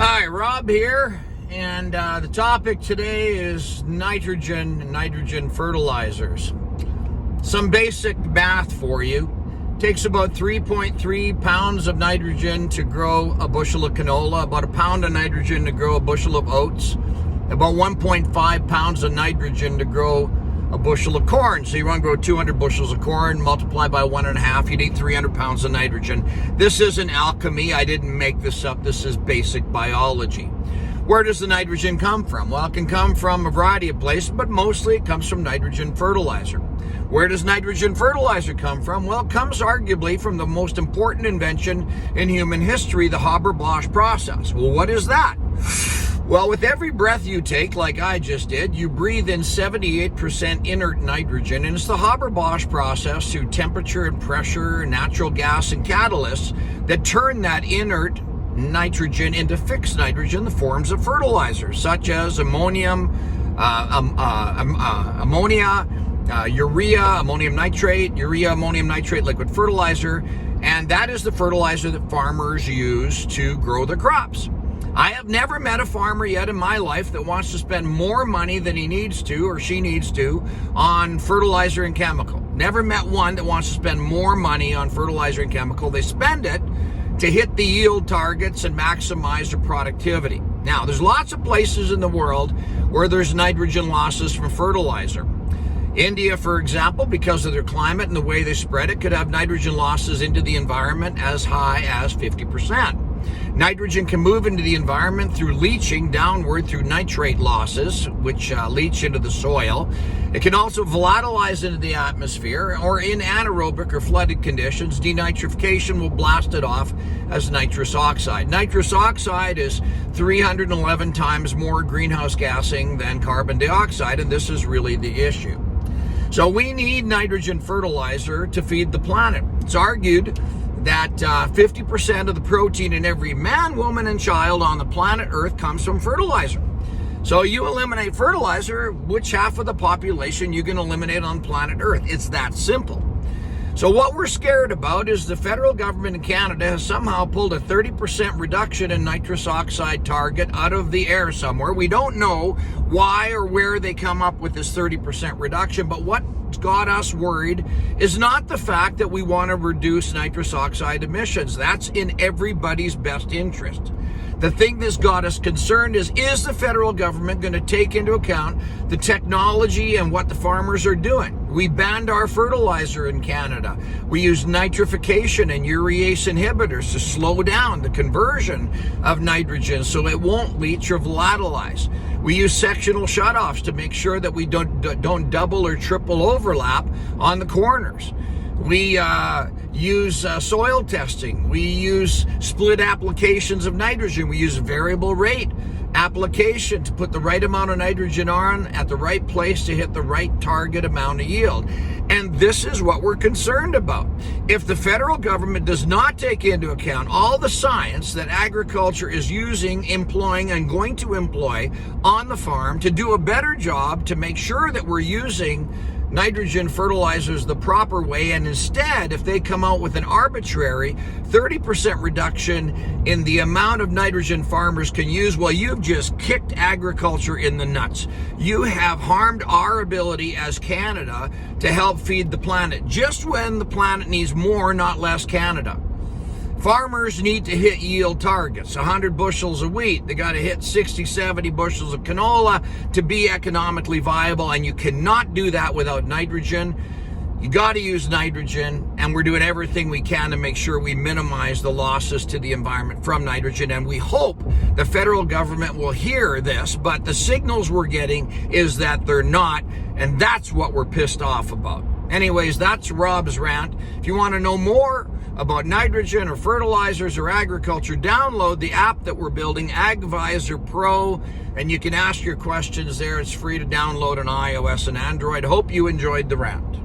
Hi, Rob here, and the topic today is nitrogen and nitrogen fertilizers. Some basic math for you. Takes about 3.3 pounds of nitrogen to grow a bushel of canola, about a pound of nitrogen to grow a bushel of oats, about 1.5 pounds of nitrogen to grow a bushel of corn. So you want to grow 200 bushels of corn, multiply by 1.5, you'd need 300 pounds of nitrogen. This isn't alchemy. I didn't make this up. This is basic biology. Where does the nitrogen come from? Well, it can come from a variety of places, but mostly it comes from nitrogen fertilizer. Where does nitrogen fertilizer come from? Well, it comes arguably from the most important invention in human history, the Haber-Bosch process. Well, what is that? Well, with every breath you take, like I just did, you breathe in 78% inert nitrogen, and it's the Haber-Bosch process through temperature and pressure, natural gas, and catalysts that turn that inert nitrogen into fixed nitrogen, the forms of fertilizers, such as ammonia, urea, ammonium nitrate, liquid fertilizer, and that is the fertilizer that farmers use to grow their crops. I have never met a farmer yet in my life that wants to spend more money than he needs to or she needs to on fertilizer and chemical. Never met one that wants to spend more money on fertilizer and chemical. They spend it to hit the yield targets and maximize their productivity. Now, there's lots of places in the world where there's nitrogen losses from fertilizer. India, for example, because of their climate and the way they spread it, could have nitrogen losses into the environment as high as 50%. Nitrogen can move into the environment through leaching downward through nitrate losses, which leach into the soil. It can also volatilize into the atmosphere, or in anaerobic or flooded conditions, denitrification will blast it off as nitrous oxide. Nitrous oxide is 311 times more greenhouse gassing than carbon dioxide, and this is really the issue. So we need nitrogen fertilizer to feed the planet. It's argued that 50% of the protein in every man, woman, and child on the planet Earth comes from fertilizer. So you eliminate fertilizer, which half of the population you can eliminate on planet Earth? It's that simple. So what we're scared about is the federal government in Canada has somehow pulled a 30% reduction in nitrous oxide target out of the air somewhere. We don't know why or where they come up with this 30% reduction, but what's got us worried is not the fact that we want to reduce nitrous oxide emissions. That's in everybody's best interest. The thing that's got us concerned is the federal government going to take into account the technology and what the farmers are doing? We banned our fertilizer in Canada. We use nitrification and urease inhibitors to slow down the conversion of nitrogen so it won't leach or volatilize. We use sectional shutoffs to make sure that we don't double or triple overlap on the corners. We use soil testing. We use split applications of nitrogen. We use variable rate application to put the right amount of nitrogen on at the right place to hit the right target amount of yield. And this is what we're concerned about. If the federal government does not take into account all the science that agriculture is using, employing, and going to employ on the farm to do a better job to make sure that we're using nitrogen fertilizers the proper way, and instead, if they come out with an arbitrary 30% reduction in the amount of nitrogen farmers can use, well, you've just kicked agriculture in the nuts. You have harmed our ability as Canada to help feed the planet, just when the planet needs more, not less Canada. Farmers need to hit yield targets, 100 bushels of wheat. They got to hit 60, 70 bushels of canola to be economically viable, and you cannot do that without nitrogen. You got to use nitrogen, and we're doing everything we can to make sure we minimize the losses to the environment from nitrogen, and we hope the federal government will hear this, but the signals we're getting is that they're not, and that's what we're pissed off about. Anyways, that's Rob's Rant. If you want to know more about nitrogen or fertilizers or agriculture, download the app that we're building, AgVisor Pro, and you can ask your questions there. It's free to download on iOS and Android. Hope you enjoyed the rant.